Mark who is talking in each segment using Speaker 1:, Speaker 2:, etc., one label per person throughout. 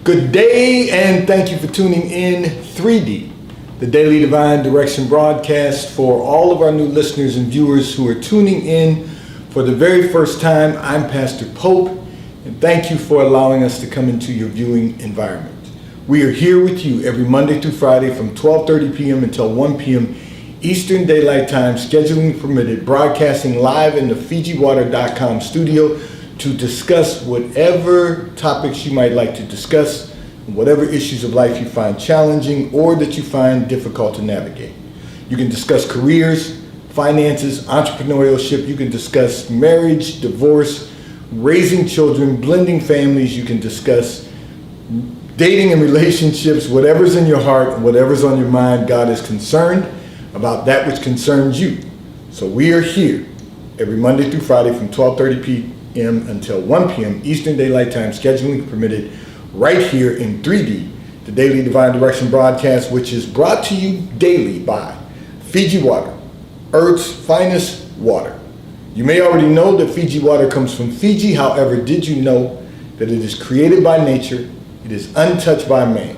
Speaker 1: Good day, and thank you for tuning in 3D, the Daily Divine Direction broadcast. For all of our new listeners and viewers who are tuning in for the very first time, I'm Pastor Pope, and thank you for allowing us to come into your viewing environment. We are here with you every Monday through Friday from 12:30 p.m. until 1 p.m. Eastern Daylight Time, scheduling permitted, broadcasting live in the FijiWater.com studio to discuss whatever topics you might like to discuss, whatever issues of life you find challenging or that you find difficult to navigate. You can discuss careers, finances, entrepreneurship. You can discuss marriage, divorce, raising children, blending families. You can discuss dating and relationships, whatever's in your heart, whatever's on your mind. God is concerned about that which concerns you. So we are here every Monday through Friday from 12:30 p.m. until 1 p.m. Eastern Daylight Time, scheduling permitted, right here in 3D, the Daily Divine Direction broadcast, which is brought to you daily by Fiji Water, Earth's finest water. You may already know that Fiji Water comes from Fiji. However, did you know that it is created by nature? It is untouched by man.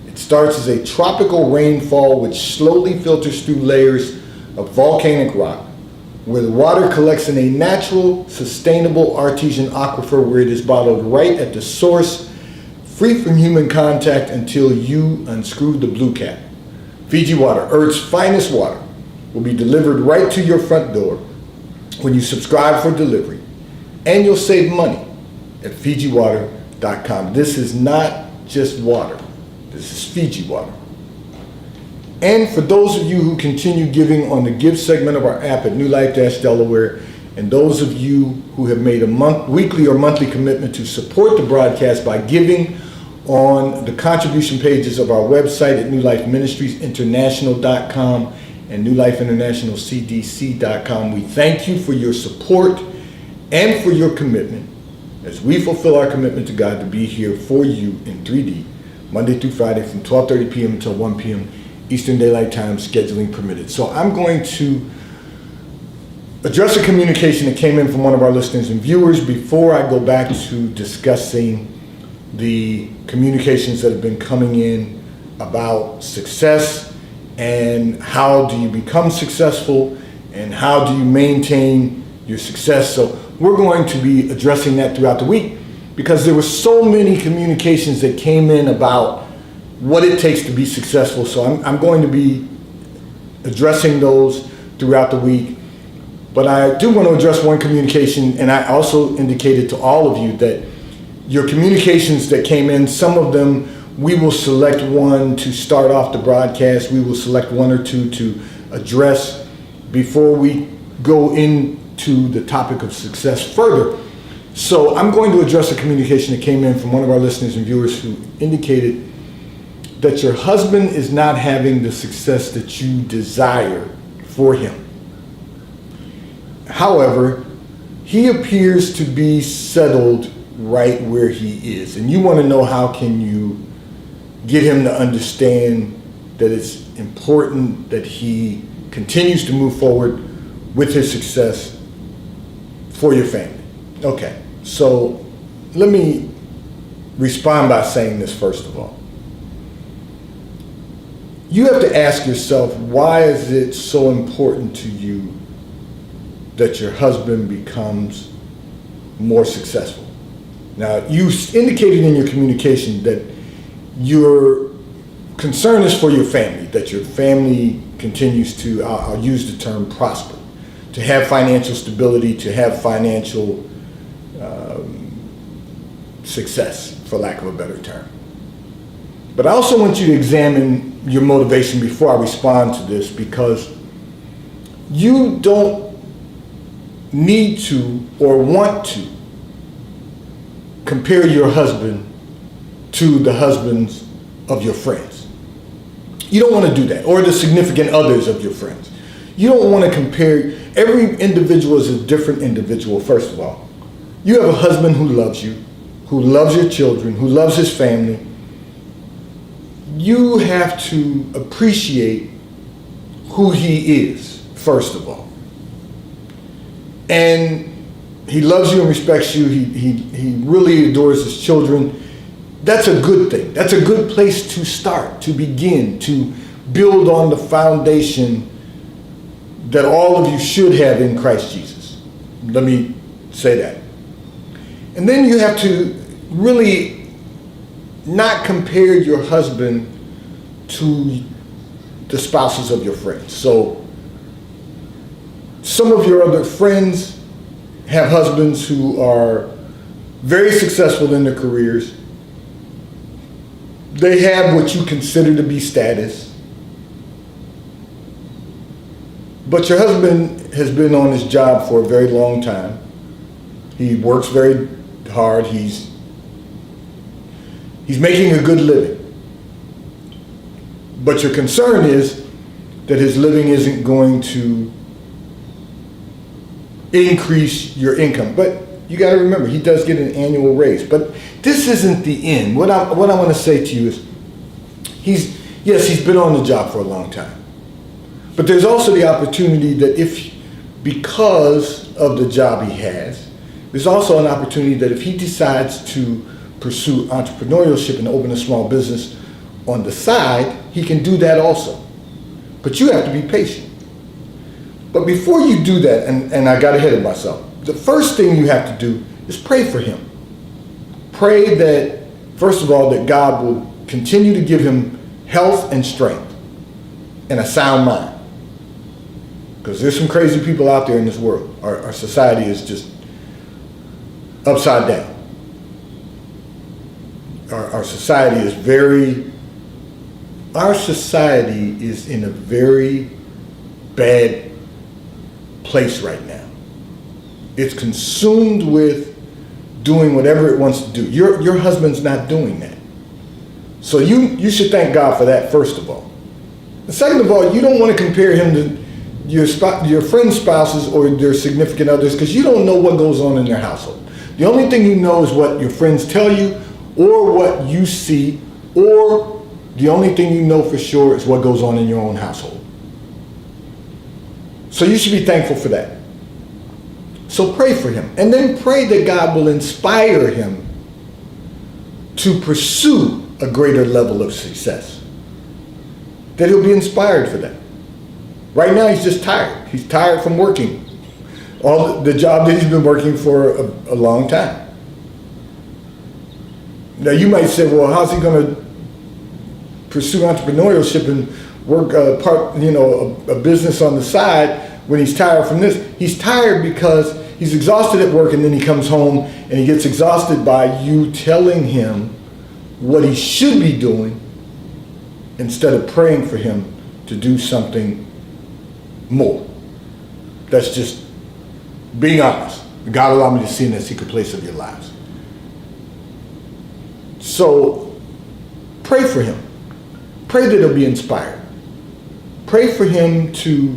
Speaker 1: It starts as a tropical rainfall which slowly filters through layers of volcanic rock, where the water collects in a natural, sustainable artesian aquifer where it is bottled right at the source, free from human contact until you unscrew the blue cap. Fiji Water, Earth's finest water, will be delivered right to your front door when you subscribe for delivery, and you'll save money at FijiWater.com. This is not just water. This is Fiji Water. And for those of you who continue giving on the Give segment of our app at New Life-Delaware, and those of you who have made a weekly or monthly commitment to support the broadcast by giving on the contribution pages of our website at newlifeministriesinternational.com and newlifeinternationalcdc.com, we thank you for your support and for your commitment as we fulfill our commitment to God to be here for you in 3D, Monday through Friday from 12:30 p.m. until 1 p.m. Eastern Daylight Time, scheduling permitted. So I'm going to address a communication that came in from one of our listeners and viewers before I go back to discussing the communications that have been coming in about success and how do you become successful and how do you maintain your success. So we're going to be addressing that throughout the week because there were so many communications that came in about what it takes to be successful. So I'm going to be addressing those throughout the week. But I do want to address one communication, and I also indicated to all of you that your communications that came in, some of them, we will select one to start off the broadcast. We will select one or two to address before we go into the topic of success further. So I'm going to address a communication that came in from one of our listeners and viewers who indicated that your husband is not having the success that you desire for him. However, he appears to be settled right where he is. And you want to know how can you get him to understand that it's important that he continues to move forward with his success for your family. Okay, so let me respond by saying this first of all. You have to ask yourself, why is it so important to you that your husband becomes more successful? Now, you indicated in your communication that your concern is for your family, that your family continues to, I'll use the term prosper, to have financial stability, to have financial success, for lack of a better term. But I also want you to examine your motivation before I respond to this, because you don't need to or want to compare your husband to the husbands of your friends. You don't want to do that, or the significant others of your friends. You don't want to compare. Every individual is a different individual, first of all. You have a husband who loves you, who loves your children, who loves his family. You have to appreciate who he is, first of all. And he loves you and respects you. He really adores his children. That's a good thing. That's a good place to start, to begin, to build on the foundation that all of you should have in Christ Jesus. Let me say that. And then you have to really not compare your husband to the spouses of your friends. So some of your other friends have husbands who are very successful in their careers. They have what you consider to be status. But your husband has been on his job for a very long time. He works very hard. He's making a good living. But your concern is that his living isn't going to increase your income. But you got to remember, he does get an annual raise. But this isn't the end. What I want to say to you is, he's been on the job for a long time. But there's also the opportunity that because of the job he has, there's also an opportunity that if he decides to pursue entrepreneurship and open a small business on the side, he can do that also. But you have to be patient. But before you do that, and I got ahead of myself, the first thing you have to do is pray for him. Pray that, first of all, that God will continue to give him health and strength and a sound mind. Because there's some crazy people out there in this world. Our society is just upside down. Our society is in a very bad place right now. It's consumed with doing whatever it wants to do. Your husband's not doing that. So you should thank God for that, first of all. And second of all, you don't want to compare him to your friends' spouses or their significant others, because you don't know what goes on in their household. The only thing you know is what your friends tell you or what you see, or the only thing you know for sure is what goes on in your own household. So you should be thankful for that. So pray for him. And then pray that God will inspire him to pursue a greater level of success. That he'll be inspired for that. Right now he's just tired. He's tired from working all the job that he's been working for a long time. Now you might say, well, how's he going to pursue entrepreneurship and work a business on the side when he's tired from this? He's tired because he's exhausted at work, and then he comes home and he gets exhausted by you telling him what he should be doing instead of praying for him to do something more. That's just being honest. God allow me to see in that secret place of your lives. So pray for him. Pray that he'll be inspired. Pray for him to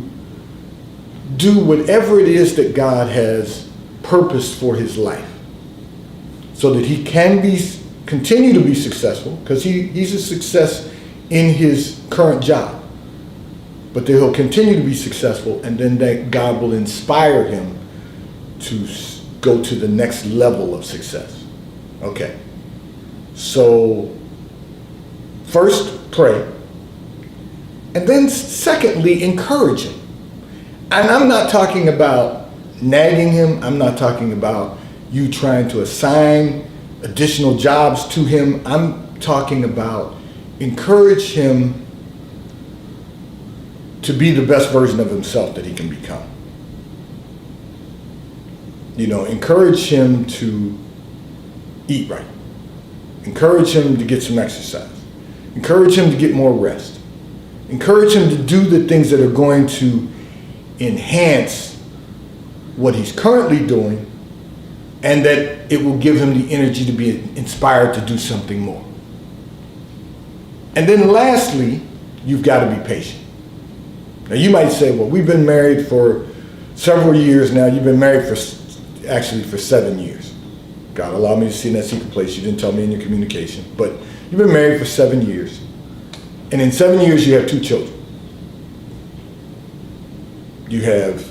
Speaker 1: do whatever it is that God has purposed for his life, so that he can continue to be successful, because he's a success in his current job. But that he'll continue to be successful, and then that God will inspire him to go to the next level of success. Okay. So first, pray. And then secondly, encourage him. And I'm not talking about nagging him. I'm not talking about you trying to assign additional jobs to him. I'm talking about encourage him to be the best version of himself that he can become. Encourage him to eat right. Encourage him to get some exercise. Encourage him to get more rest. Encourage him to do the things that are going to enhance what he's currently doing, and that it will give him the energy to be inspired to do something more. And then lastly, you've got to be patient. Now you might say, well, we've been married for several years now. You've been married for 7 years. God allowed me to see in that secret place. You didn't tell me in your communication, but you've been married for 7 years. And in 7 years, you have 2 children. You have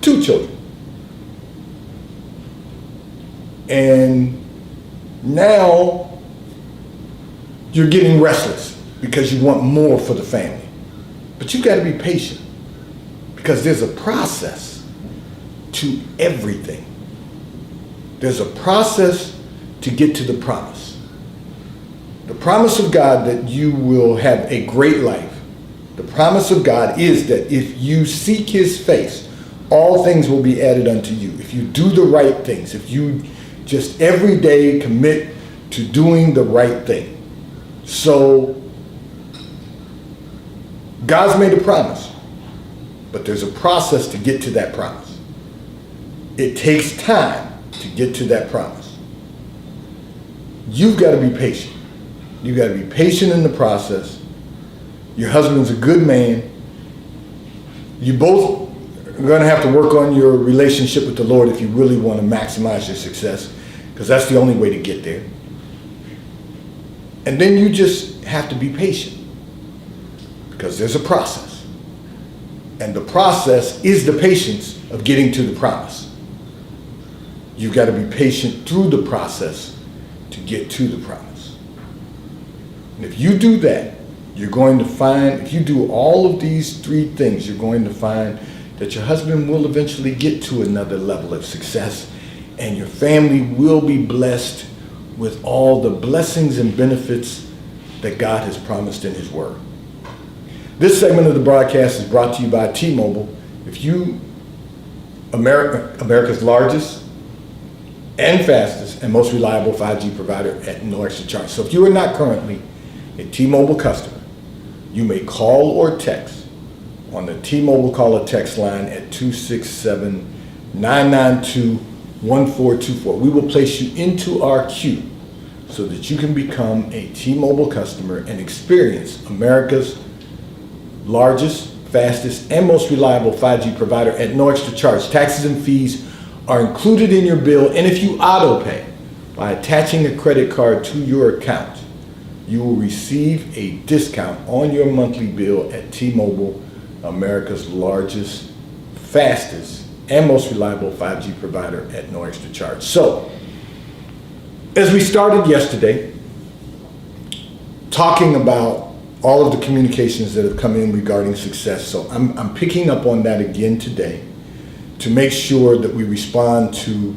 Speaker 1: 2 children. And now you're getting restless because you want more for the family. But you got to be patient because there's a process to everything. There's a process to get to the promise. The promise of God that you will have a great life. The promise of God is that if you seek his face, all things will be added unto you. If you do the right things, if you just every day commit to doing the right thing. So God's made a promise, but there's a process to get to that promise. It takes time to get to that promise. You've got to be patient. You've got to be patient in the process. Your husband's a good man. You both are going to have to work on your relationship with the Lord if you really want to maximize your success, because that's the only way to get there. And then you just have to be patient because there's a process. And the process is the patience of getting to the promise. You've got to be patient through the process to get to the promise. And if you do that, you're going to find, if you do all of these three things, you're going to find that your husband will eventually get to another level of success and your family will be blessed with all the blessings and benefits that God has promised in his word. This segment of the broadcast is brought to you by T-Mobile. If you, America's largest and fastest and most reliable 5G provider at no extra charge. So if you are not currently a T-Mobile customer, you may call or text on the T-Mobile call or text line at 267-992-1424. We will place you into our queue so that you can become a T-Mobile customer and experience America's largest, fastest, and most reliable 5G provider at no extra charge. Taxes and fees are included in your bill, and if you auto pay by attaching a credit card to your account, you will receive a discount on your monthly bill at T-Mobile, America's largest, fastest, and most reliable 5G provider at no extra charge. So, as we started yesterday, talking about all of the communications that have come in regarding success, so I'm picking up on that again today to make sure that we respond to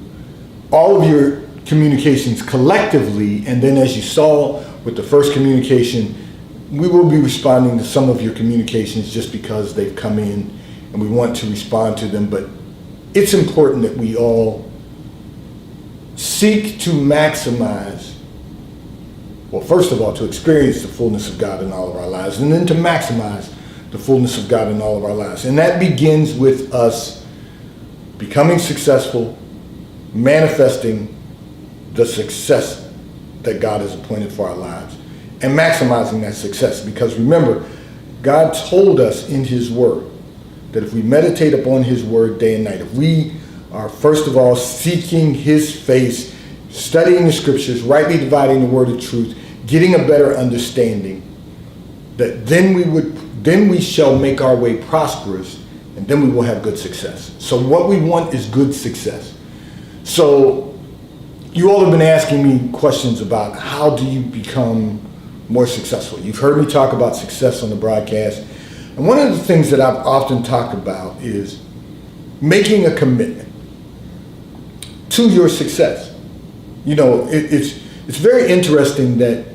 Speaker 1: all of your communications collectively, and then as you saw with the first communication, we will be responding to some of your communications just because they've come in and we want to respond to them. But it's important that we all seek to maximize, well, first of all, to experience the fullness of God in all of our lives, and then to maximize the fullness of God in all of our lives. And that begins with us becoming successful, manifesting the success that God has appointed for our lives, and maximizing that success. Because remember, God told us in his word that if we meditate upon his word day and night, if we are first of all seeking his face, studying the scriptures, rightly dividing the word of truth, getting a better understanding, that then we shall make our way prosperous, and then we will have good success. So what we want is good success. So you all have been asking me questions about how do you become more successful. You've heard me talk about success on the broadcast. And one of the things that I've often talked about is making a commitment to your success. You know, it's very interesting that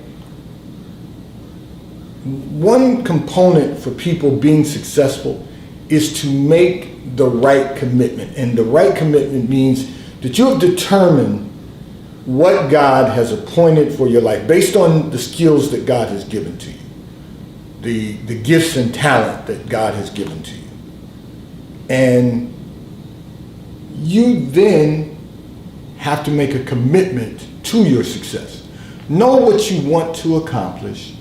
Speaker 1: one component for people being successful is to make the right commitment. And the right commitment means that you have determined what God has appointed for your life based on the skills that God has given to you, the gifts and talent that God has given to you. And you then have to make a commitment to your success. Know what you want to accomplish,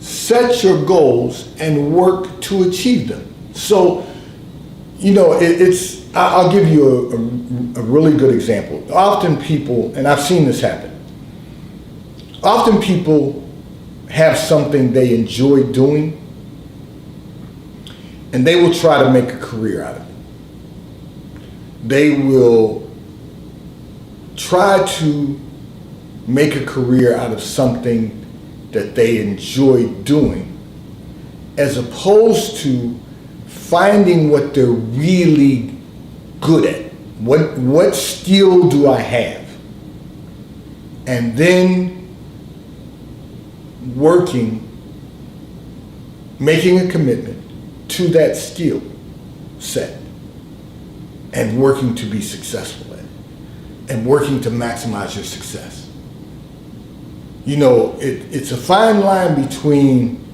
Speaker 1: set your goals, and work to achieve them. So, you know, I'll give you a really good example. Often people, and I've seen this happen, often people have something they enjoy doing, and they will try to make a career out of it. They will try to make a career out of something that they enjoy doing, as opposed to finding what they're really good at. What skill do I have? And then working, making a commitment to that skill set and working to be successful at it and working to maximize your success. You know, it's a fine line between,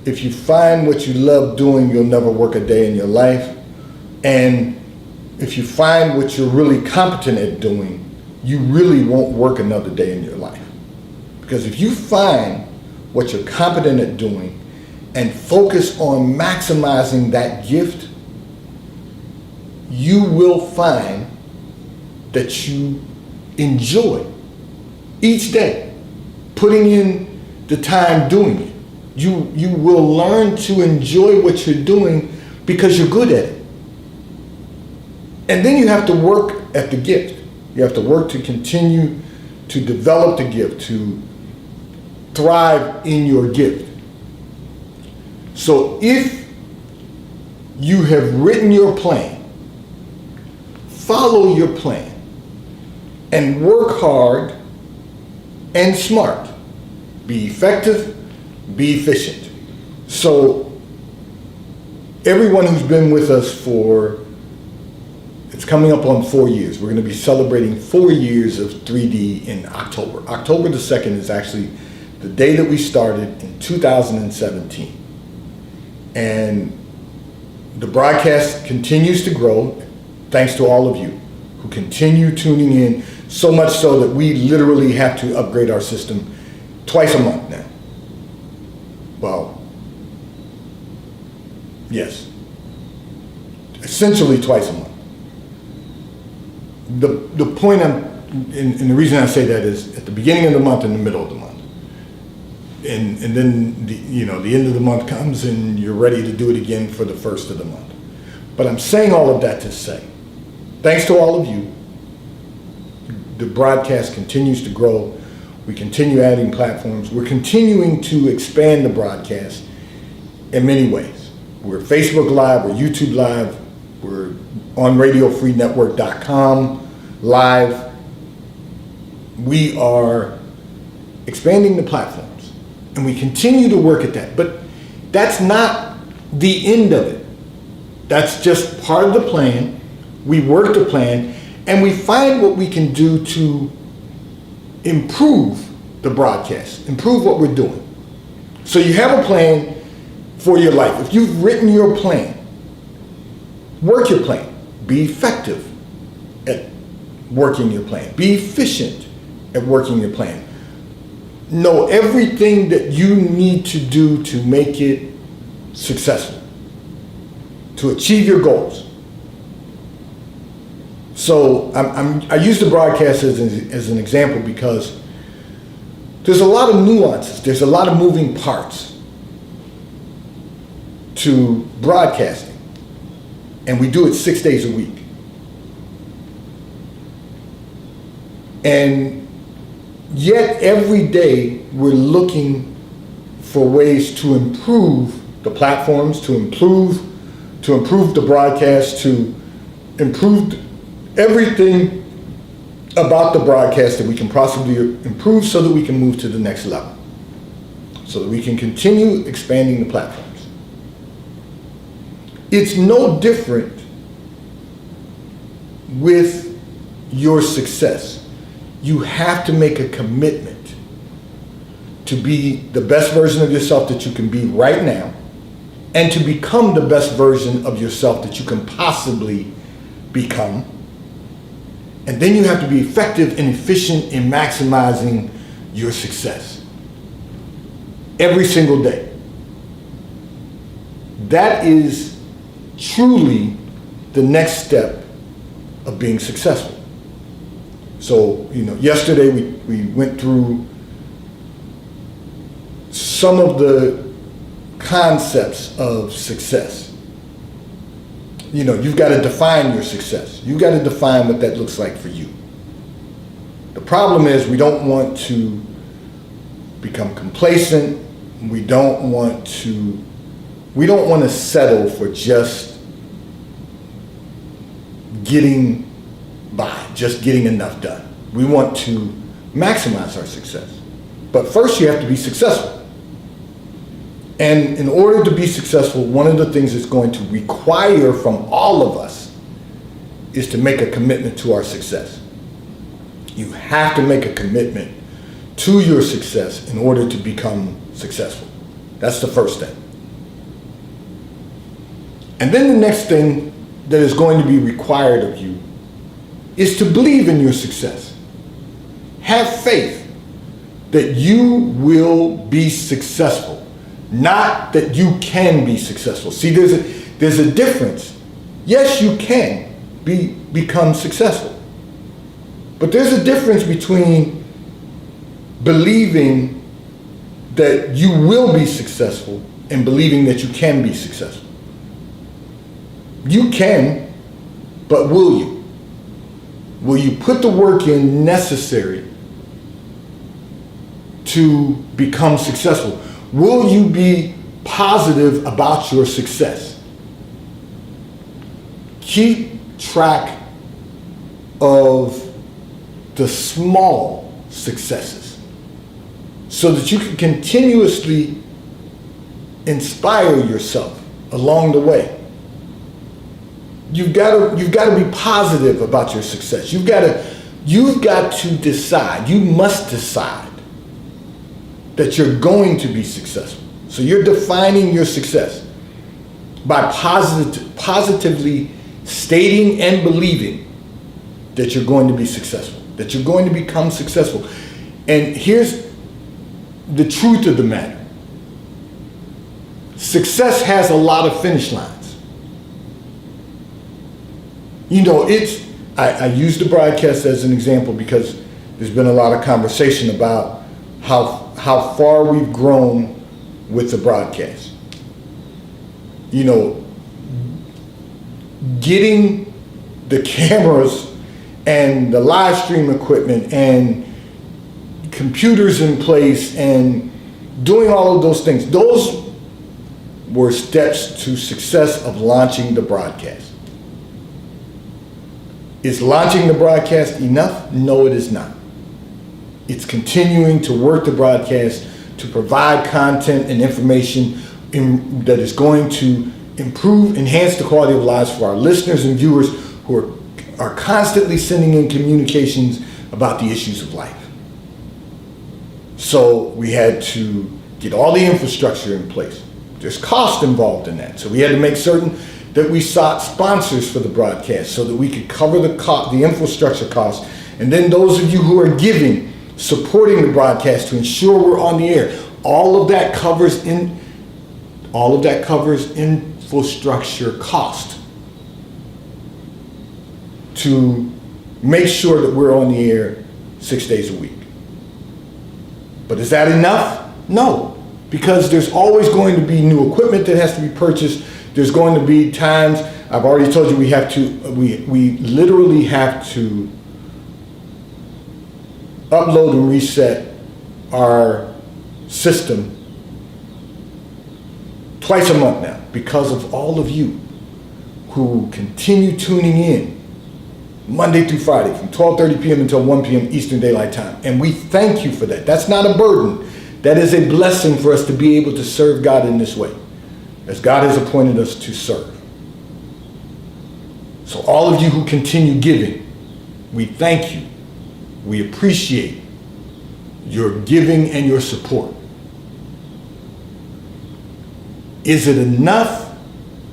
Speaker 1: if you find what you love doing, you'll never work a day in your life, and if you find what you're really competent at doing, you really won't work another day in your life. Because if you find what you're competent at doing and focus on maximizing that gift, you will find that you enjoy each day putting in the time doing it. You will learn to enjoy what you're doing because you're good at it. And then you have to work at the gift. You have to work to continue to develop the gift, to thrive in your gift. So if you have written your plan, follow your plan and work hard and smart. Be effective, be efficient. So everyone who's been with us for, it's coming up on 4 years. We're going to be celebrating 4 years of 3D in October. October the 2nd is actually the day that we started in 2017. And the broadcast continues to grow thanks to all of you who continue tuning in, so much so that we literally have to upgrade our system twice a month now. Well, yes, essentially twice a month. The point and the reason I say that is at the beginning of the month and the middle of the month. And then the end of the month comes and you're ready to do it again for the first of the month. But I'm saying all of that to say, thanks to all of you, the broadcast continues to grow. We continue adding platforms. We're continuing to expand the broadcast in many ways. We're Facebook Live, we're YouTube Live, we're on RadioFreeNetwork.com live. We are expanding the platforms, and we continue to work at that. But that's not the end of it. That's just part of the plan. We work the plan, and we find what we can do to improve the broadcast, improve what we're doing. So you have a plan for your life. If you've written your plan, work your plan. Be effective at working your plan. Be efficient at working your plan. Know everything that you need to do to make it successful, to achieve your goals. So I use the broadcast as an example because there's a lot of nuances. There's a lot of moving parts to broadcasting, and we do it 6 days a week. And yet every day we're looking for ways to improve the platforms, to improve the broadcast, to improve everything about the broadcast that we can possibly improve so that we can move to the next level, so that we can continue expanding the platforms. It's no different with your success. You have to make a commitment to be the best version of yourself that you can be right now, and to become the best version of yourself that you can possibly become. And then you have to be effective and efficient in maximizing your success every single day. That is truly the next step of being successful. So, yesterday we went through some of the concepts of success. You've got to define your success. You've got to define what that looks like for you. The problem is we don't want to become complacent. We don't want to settle for just getting by, just getting enough done. We want to maximize our success. But first you have to be successful. And in order to be successful, one of the things it's going to require from all of us is to make a commitment to our success. You have to make a commitment to your success in order to become successful. That's the first thing. And then the next thing that is going to be required of you is to believe in your success. Have faith that you will be successful, not that you can be successful. See, there's a difference. Yes, you can become successful. But there's a difference between believing that you will be successful and believing that you can be successful. You can, but will you? Will you put the work in necessary to become successful? Will you be positive about your success? Keep track of the small successes so that you can continuously inspire yourself along the way. You've got to be positive about your success. You've got to decide. You must decide that you're going to be successful. So you're defining your success by positively stating and believing that you're going to be successful, that you're going to become successful. And here's the truth of the matter. Success has a lot of finish lines. You know, I use the broadcast as an example because there's been a lot of conversation about how far we've grown with the broadcast. You know, getting the cameras and the live stream equipment and computers in place and doing all of those things, those were steps to success of launching the broadcast. Is launching the broadcast enough? No, it is not. It's continuing to work the broadcast to provide content and information that is going to enhance the quality of lives for our listeners and viewers who are constantly sending in communications about the issues of life. So we had to get all the infrastructure in place. There's cost involved in that. So we had to make certain that we sought sponsors for the broadcast so that we could cover the infrastructure costs. And then those of you who are giving, supporting the broadcast to ensure we're on the air. All of that covers infrastructure cost to make sure that we're on the air 6 days a week. But is that enough? No, because there's always going to be new equipment that has to be purchased. There's going to be times, I've already told you, we literally have to upload and reset our system twice a month now because of all of you who continue tuning in Monday through Friday from 12:30 p.m. until 1 p.m. Eastern Daylight Time. And we thank you for that. That's not a burden. That is a blessing for us to be able to serve God in this way, as God has appointed us to serve. So all of you who continue giving, we thank you. We appreciate your giving and your support. Is it enough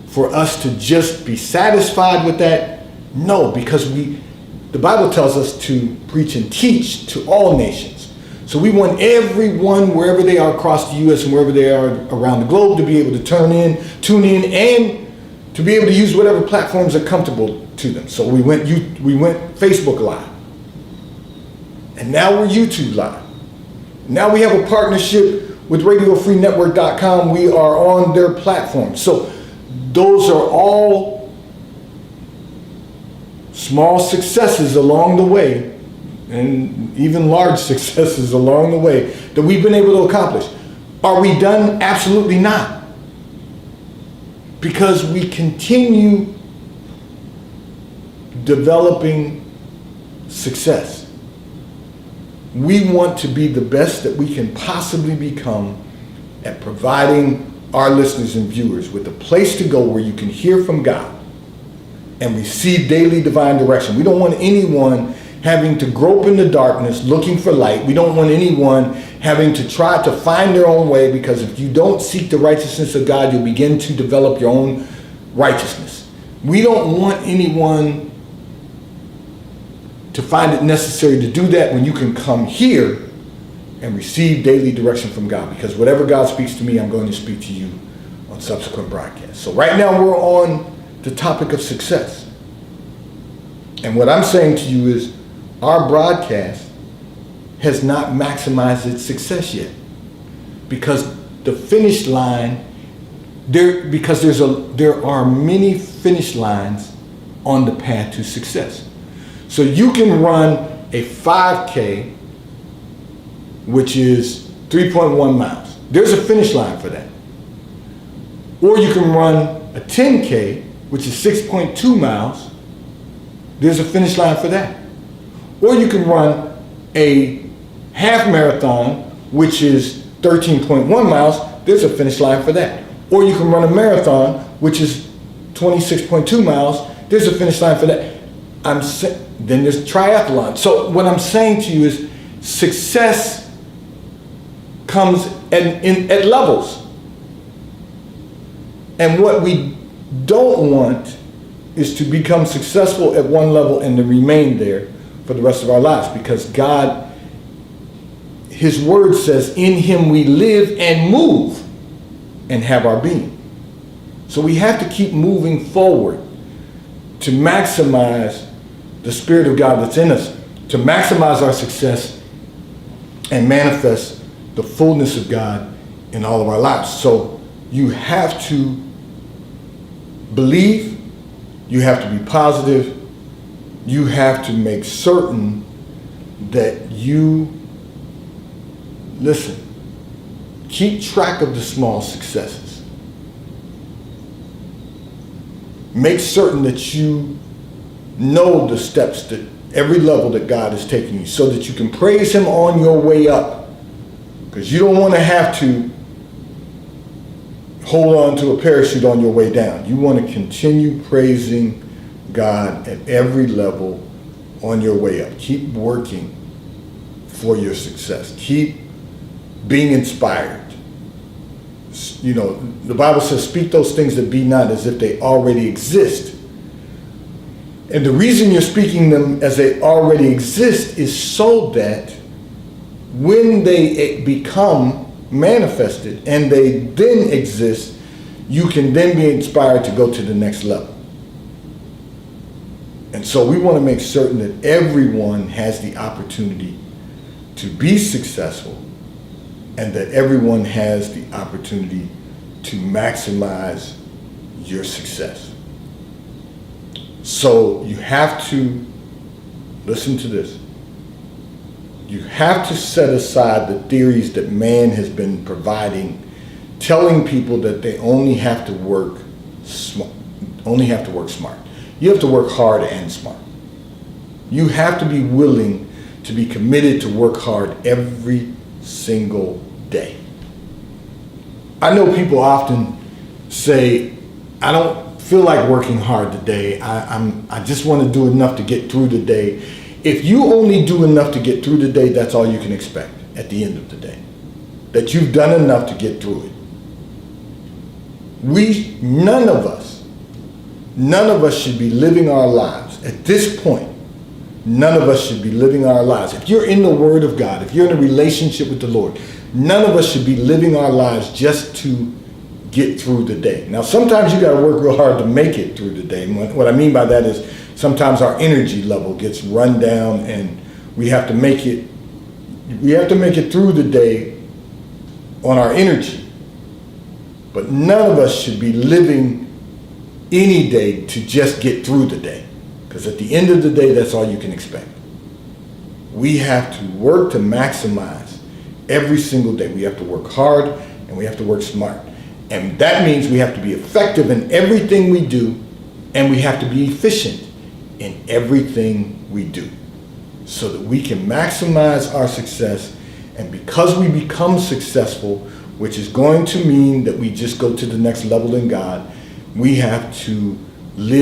Speaker 1: for us to just be satisfied with that? No, because the Bible tells us to preach and teach to all nations. So we want everyone, wherever they are across the U.S. and wherever they are around the globe, to be able to tune in, and to be able to use whatever platforms are comfortable to them. So we went Facebook Live. And now we're YouTube Live. Now we have a partnership with RadioFreeNetwork.com. We are on their platform. So those are all small successes along the way and even large successes along the way that we've been able to accomplish. Are we done? Absolutely not. Because we continue developing success. We want to be the best that we can possibly become at providing our listeners and viewers with a place to go where you can hear from God and receive daily divine direction. We don't want anyone having to grope in the darkness looking for light. We don't want anyone having to try to find their own way, because if you don't seek the righteousness of God, you'll begin to develop your own righteousness. We don't want anyone to find it necessary to do that when you can come here and receive daily direction from God, because whatever God speaks to me, I'm going to speak to you on subsequent broadcasts. So right now we're on the topic of success. And what I'm saying to you is our broadcast has not maximized its success yet, because the finish line, there are many finish lines on the path to success. So you can run a 5K, which is 3.1 miles. There's a finish line for that. Or you can run a 10K, which is 6.2 miles. There's a finish line for that. Or you can run a half marathon, which is 13.1 miles. There's a finish line for that. Or you can run a marathon, which is 26.2 miles. There's a finish line for that. Then there's triathlon. So what I'm saying to you is success comes at levels. And what we don't want is to become successful at one level and to remain there for the rest of our lives, because God, His word says, in Him we live and move and have our being. So we have to keep moving forward to maximize the Spirit of God that's in us, to maximize our success and manifest the fullness of God in all of our lives. So you have to believe, you have to be positive, you have to make certain that you listen, keep track of the small successes. Make certain that you know the steps, that every level that God is taking you, so that you can praise Him on your way up. Because you don't want to have to hold on to a parachute on your way down. You want to continue praising God at every level on your way up. Keep working for your success. Keep being inspired. You know, the Bible says, speak those things that be not as if they already exist. And the reason you're speaking them as they already exist is so that when they become manifested and they then exist, you can then be inspired to go to the next level. And so we want to make certain that everyone has the opportunity to be successful, and that everyone has the opportunity to maximize your success. So you have to, listen to this, you have to set aside the theories that man has been providing, telling people that they only have to work smart. You have to work hard and smart. You have to be willing to be committed to work hard every single day. I know people often say, I don't feel like working hard today. I just want to do enough to get through the day. If you only do enough to get through the day, that's all you can expect at the end of the day. That you've done enough to get through it. None of us should be living our lives at this point. None of us should be living our lives. If you're in the Word of God, if you're in a relationship with the Lord, none of us should be living our lives just to get through the day. Now, sometimes you got to work real hard to make it through the day. And what I mean by that is sometimes our energy level gets run down and we have to make it through the day on our energy. But none of us should be living any day to just get through the day. Because at the end of the day, that's all you can expect. we have to work to maximize every single day. We have to work hard and we have to work smart. And that means we have to be effective in everything we do, and we have to be efficient in everything we do so that we can maximize our success. And because we become successful, which is going to mean that we just go to the next level in God, we have to live